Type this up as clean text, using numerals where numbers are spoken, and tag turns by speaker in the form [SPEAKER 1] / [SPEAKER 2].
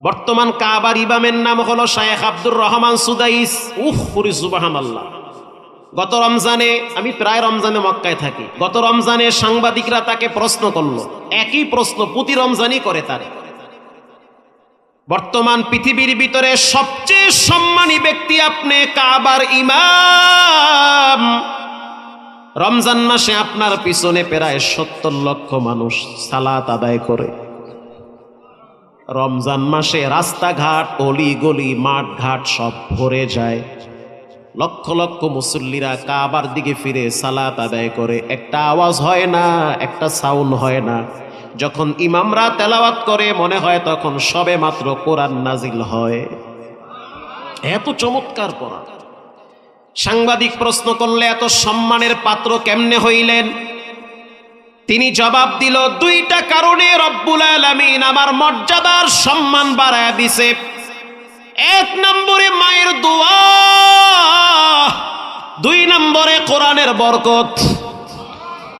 [SPEAKER 1] বর্তমান কাবার ইমামের নাম হলো শায়েখ আব্দুর রহমান সুদাইস। সুবহানাল্লাহ। গত রমজানে, আমি প্রায় রমজানে মক্কায় থাকি, গত রমজানে সাংবাদিকরা তাকে প্রশ্ন করলো, একই প্রশ্ন প্রতি রমজানই করে তারে। বর্তমান পৃথিবীর ভিতরে সবচেয়ে সম্মানী ব্যক্তি আপনি, কাবার ইমাম। রমজান মাসে আপনার পিছনে প্রায় 70 লক্ষ মানুষ সালাত আদায় করে। রমজান মাসে রাস্তাঘাট, অলি গলি, মাঠ ঘাট সব ভরে যায়। লক্ষ লক্ষ মুসল্লিরা কাবার দিকে ফিরে সালাত আদায় করে। একটা আওয়াজ হয় না, একটা সাউন্ড হয় না। যখন ইমামরা তেলাওয়াত করে মনে হয় তখন সবে মাত্র কোরআন নাজিল হয়। এত চমৎকার কোরআন। সাংবাদিক প্রশ্ন করলে এত সম্মানের পাত্র কেমনে হইলেন? তিনি জবাব দিল, দুইটা কারণে রব্বুল আলামিন আমার মর্যাদার সম্মান বাড়ায় দিছে। এক নম্বরে মায়ের দোয়া, দুই নম্বরে কোরআনের বরকত।